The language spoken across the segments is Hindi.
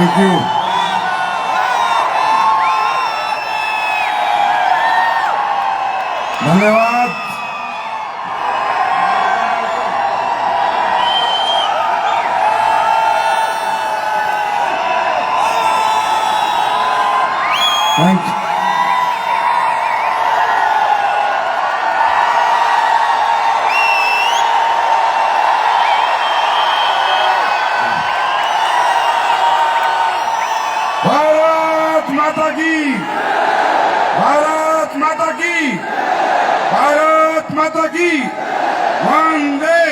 Thank you. धन्यवाद। Thank you. भारत माता की, भारत माता की, भारत माता की। वंदे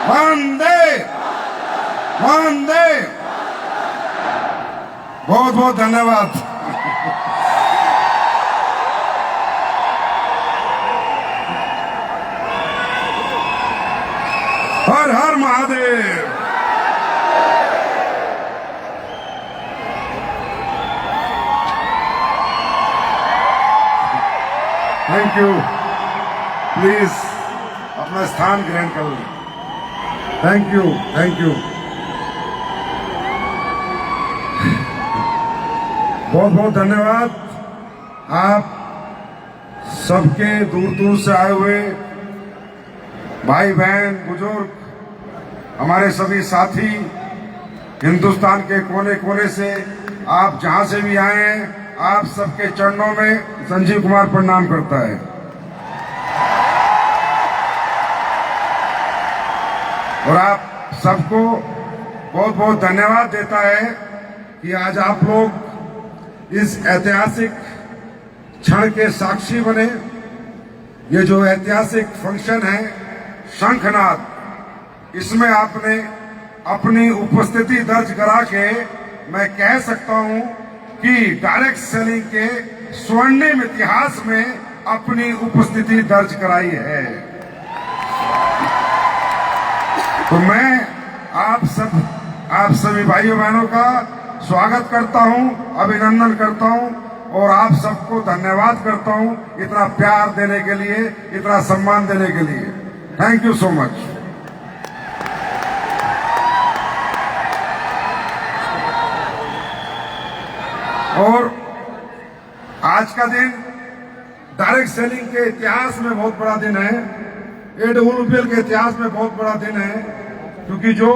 वंदे वंदे। बहुत बहुत धन्यवाद। हर हर महादेव। Thank you. प्लीज अपना स्थान ग्रहण कर लें। Thank you, thank you. बहुत बहुत धन्यवाद। आप सबके दूर दूर से आए हुए भाई बहन बुजुर्ग, हमारे सभी साथी, हिंदुस्तान के कोने कोने से आप जहां से भी आए हैं, आप सबके चरणों में संजीव कुमार प्रणाम करता है। और आप सबको बहुत बहुत धन्यवाद देता है कि आज आप लोग इस ऐतिहासिक क्षण के साक्षी बने। ये जो ऐतिहासिक फंक्शन है शंखनाद, इसमें आपने अपनी उपस्थिति दर्ज करा के मैं कह सकता हूं कि डायरेक्ट सेलिंग के स्वर्णिम इतिहास में अपनी उपस्थिति दर्ज कराई है। तो मैं आप सभी भाइयों बहनों का स्वागत करता हूं, अभिनंदन करता हूं और आप सबको धन्यवाद करता हूं इतना प्यार देने के लिए, इतना सम्मान देने के लिए। Thank you so much. और आज का दिन डायरेक्ट सेलिंग के इतिहास में बहुत बड़ा दिन है, एडब्ल्यूपीएल के इतिहास में बहुत बड़ा दिन है, क्योंकि जो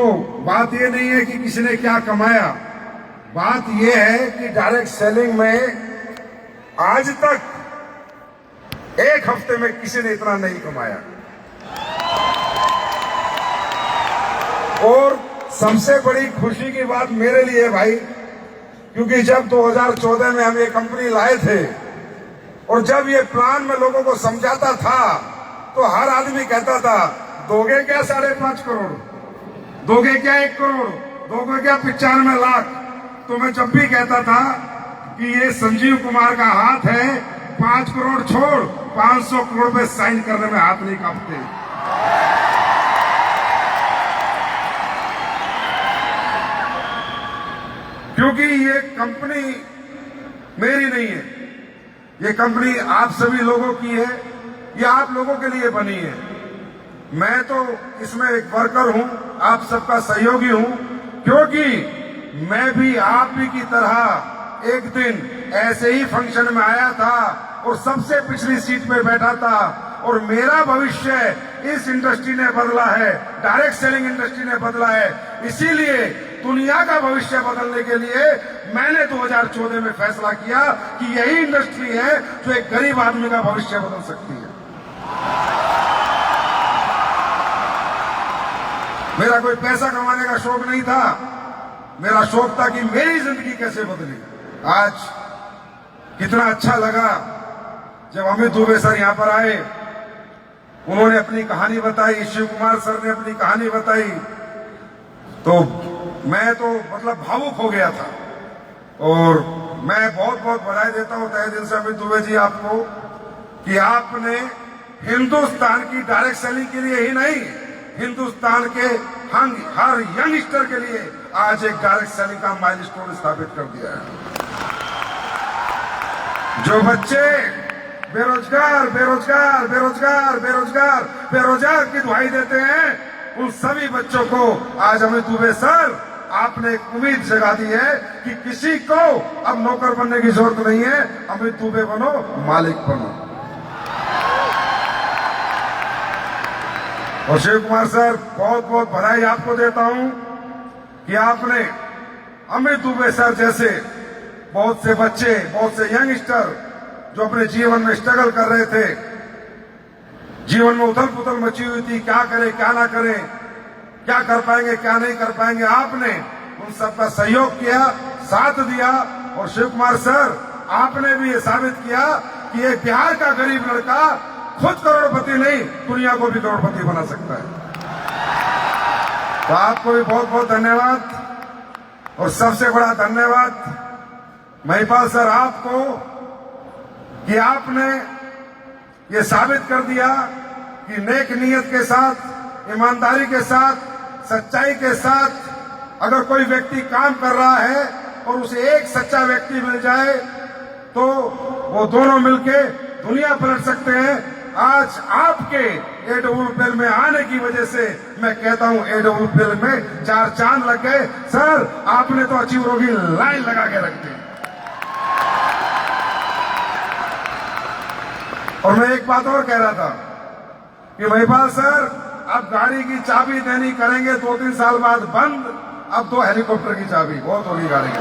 बात ये नहीं है कि किसी ने क्या कमाया, बात ये है कि डायरेक्ट सेलिंग में आज तक एक हफ्ते में किसी ने इतना नहीं कमाया। और सबसे बड़ी खुशी की बात मेरे लिए भाई, क्योंकि जब 2014 में हम ये कंपनी लाए थे और जब ये प्लान में लोगों को समझाता था तो हर आदमी कहता था दोगे क्या 5.5 करोड़, दोगे क्या 1 करोड़, दोगे क्या 95 लाख। तो मैं जब भी कहता था कि ये संजीव कुमार का हाथ है, 5 करोड़ छोड़ 500 करोड़ पे साइन करने में हाथ नहीं कांपते। क्योंकि ये कंपनी मेरी नहीं है, ये कंपनी आप सभी लोगों की है, ये आप लोगों के लिए बनी है। मैं तो इसमें एक वर्कर हूं, आप सबका सहयोगी हूं, क्योंकि मैं भी आप ही की तरह एक दिन ऐसे ही फंक्शन में आया था और सबसे पिछली सीट पे बैठा था और मेरा भविष्य इस इंडस्ट्री ने बदला है, डायरेक्ट सेलिंग इंडस्ट्री ने बदला है। इसीलिए दुनिया का भविष्य बदलने के लिए मैंने 2014 में फैसला किया कि यही इंडस्ट्री है जो एक गरीब आदमी का भविष्य बदल सकती है। मेरा कोई पैसा कमाने का शौक नहीं था, मेरा शौक था कि मेरी जिंदगी कैसे बदली। आज कितना अच्छा लगा जब अमित दुबे सर यहां पर आए, उन्होंने अपनी कहानी बताई, शिव कुमार सर ने अपनी कहानी बताई, तो मैं तो मतलब भावुक हो गया था। और मैं बहुत बहुत बधाई देता हूं तहे दिल से अमित दुबे जी आपको कि आपने हिंदुस्तान की डायरेक्ट सेलिंग के लिए ही नहीं, हिंदुस्तान के हर यंगस्टर के लिए आज एक डायरेक्ट सेलिंग का माइलस्टोन स्थापित कर दिया है। जो बच्चे बेरोजगार बेरोजगार बेरोजगार बेरोजगार बेरोजगार की दुहाई देते हैं, उन सभी बच्चों को आज अमित दुबे सर आपने एक उम्मीद जगा दी है कि किसी को अब नौकर बनने की जरूरत नहीं है, अमित दुबे बनो, मालिक बनो। और शिव कुमार सर, बहुत बहुत बधाई आपको देता हूं कि आपने अमित दुबे सर जैसे बहुत से बच्चे, बहुत से यंगस्टर जो अपने जीवन में स्ट्रगल कर रहे थे, जीवन में उथल पुथल मची हुई थी, क्या करें क्या ना करें, क्या कर पाएंगे क्या नहीं कर पाएंगे, आपने उन सबका सहयोग किया, साथ दिया। और शिव कुमार सर, आपने भी ये साबित किया कि एक बिहार का गरीब लड़का खुद करोड़पति नहीं, दुनिया को भी करोड़पति बना सकता है। तो आपको भी बहुत बहुत धन्यवाद। और सबसे बड़ा धन्यवाद महिपाल सर आपको कि आपने ये साबित कर दिया कि नेक नीयत के साथ, ईमानदारी के साथ, सच्चाई के साथ अगर कोई व्यक्ति काम कर रहा है और उसे एक सच्चा व्यक्ति मिल जाए तो वो दोनों मिलके दुनिया पलट सकते हैं। आज आपके AWPL में आने की वजह से मैं कहता हूं AWPL में 4 चांद लग गए। सर, आपने तो अचीवरों की लाइन लगा के रख दी। और मैं एक बात और कह रहा था कि महिपाल सर, अब गाड़ी की चाबी देनी करेंगे 2-3 साल बाद बंद, अब 2 हेलीकॉप्टर की चाबी बहुत होगी गाड़ी की।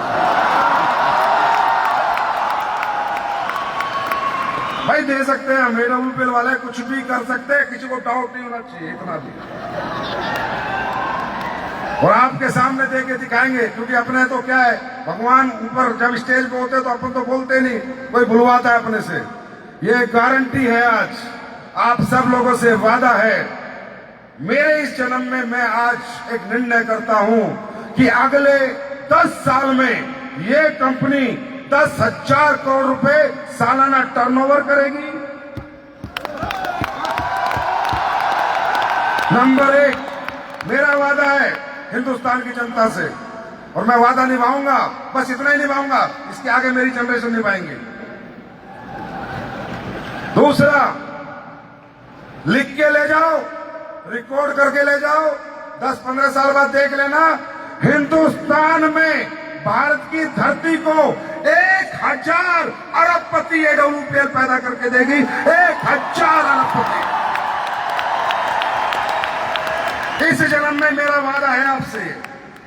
भाई दे सकते हैं हम, AWPL वाले कुछ भी कर सकते हैं, किसी को डाउट नहीं होना चाहिए, इतना भी। और आपके सामने दे के दिखाएंगे, क्योंकि अपने तो क्या है, भगवान ऊपर जब स्टेज पे होते तो अपन तो बोलते नहीं, कोई बुलवाता है अपने से। ये गारंटी है, आज आप सब लोगों से वादा है, मेरे इस जन्म में मैं आज एक निर्णय करता हूं कि अगले 10 साल में ये कंपनी 10,000 करोड़ रुपए सालाना टर्नओवर करेगी। नंबर 1 मेरा वादा है हिंदुस्तान की जनता से, और मैं वादा निभाऊंगा, बस इतना ही निभाऊंगा, इसके आगे मेरी जनरेशन निभाएंगे। दूसरा, लिख के ले जाओ, रिकॉर्ड करके ले जाओ, 10-15 साल बाद देख लेना, हिंदुस्तान में भारत की धरती को 1,000 अरबपति AWPL पैदा करके देगी। 1,000 अरबपति इस जन्म में मेरा वादा है आपसे।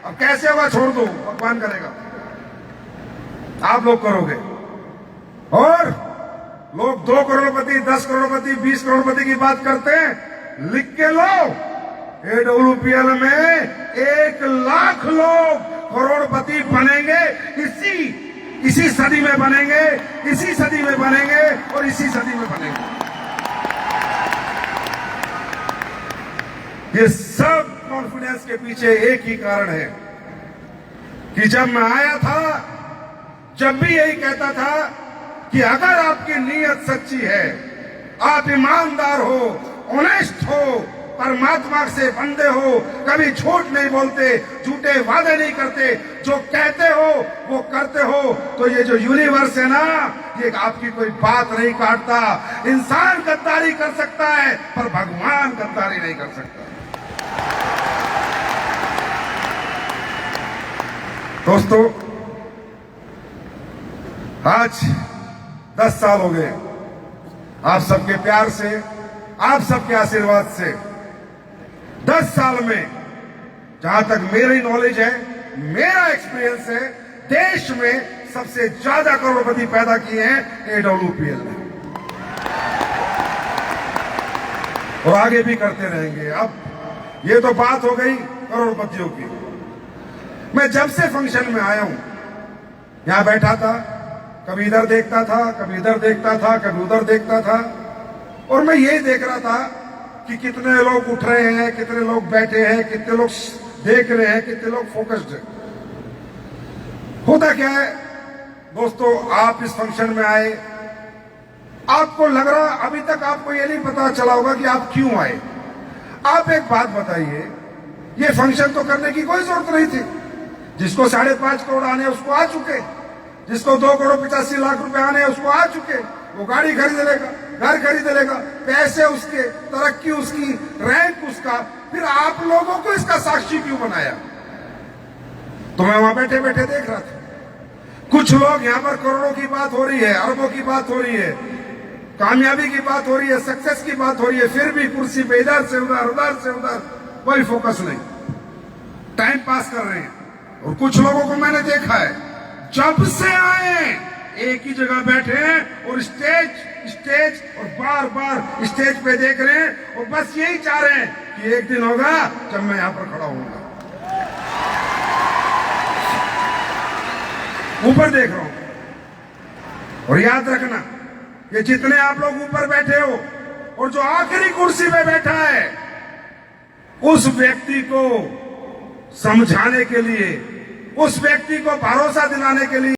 अब कैसे होगा छोड़ दो, भगवान करेगा, आप लोग करोगे। और लोग 2 करोड़पति, 10 करोड़पति, 20 करोड़पति की बात करते हैं, लिख के लो, AWPL में 1 लाख लोग करोड़पति बनेंगे। इसी सदी में बनेंगे, इसी सदी में बनेंगे और इसी सदी में बनेंगे। ये सब कॉन्फिडेंस के पीछे एक ही कारण है कि जब मैं आया था, जब भी यही कहता था कि अगर आपकी नीयत सच्ची है, आप ईमानदार हो, ऑनेस्ट हो, परमात्मा से बंदे हो, कभी झूठ नहीं बोलते, झूठे वादे नहीं करते, जो कहते हो वो करते हो, तो ये जो यूनिवर्स है ना, ये आपकी कोई बात नहीं काटता। इंसान गद्दारी कर सकता है पर भगवान गद्दारी नहीं कर सकता। दोस्तों, आज 10 साल हो गए, आप सबके प्यार से, आप सबके आशीर्वाद से 10 साल में, जहां तक मेरी नॉलेज है, मेरा एक्सपीरियंस है, देश में सबसे ज्यादा करोड़पति पैदा किए हैं AWPL ने, और आगे भी करते रहेंगे। अब ये तो बात हो गई करोड़पतियों की। मैं जब से फंक्शन में आया हूं, यहां बैठा था, कभी इधर देखता था, कभी इधर देखता था, कभी उधर देखता था, और मैं यही देख रहा था कि कितने लोग उठ रहे हैं, कितने लोग बैठे हैं, कितने लोग देख रहे हैं, कितने लोग फोकस्ड हैं। होता क्या है दोस्तों, आप इस फंक्शन में आए, आपको लग रहा, अभी तक आपको ये नहीं पता चला होगा कि आप क्यों आए। आप एक बात बताइए, ये फंक्शन तो करने की कोई जरूरत नहीं थी। जिसको 5.5 करोड़ आने उसको आ चुके, जिसको 2 करोड़ 85 लाख रुपए आने उसको आ चुके, वो गाड़ी खरीद लेगा, घर खरीद लेगा, पैसे उसके, तरक्की उसकी, रैंक उसका। फिर आप लोगों को इसका साक्षी क्यों बनाया? तो मैं वहां बैठे बैठे देख रहा था। कुछ लोग यहाँ पर करोड़ों की बात हो रही है, अरबों की बात हो रही है, कामयाबी की बात हो रही है, सक्सेस की बात हो रही है, फिर भी कुर्सी पे इधर से उधर कोई फोकस नहीं, टाइम पास कर रहे हैं। और कुछ लोगों को मैंने देखा है, जब से आए एक ही जगह बैठे हैं और स्टेज और बार बार स्टेज पे देख रहे हैं और बस यही चाह रहे हैं कि एक दिन होगा जब मैं यहां पर खड़ा होऊंगा। ऊपर देख रहा हूं। और याद रखना, ये जितने आप लोग ऊपर बैठे हो और जो आखिरी कुर्सी पे बैठा है, उस व्यक्ति को समझाने के लिए, उस व्यक्ति को भरोसा दिलाने के लिए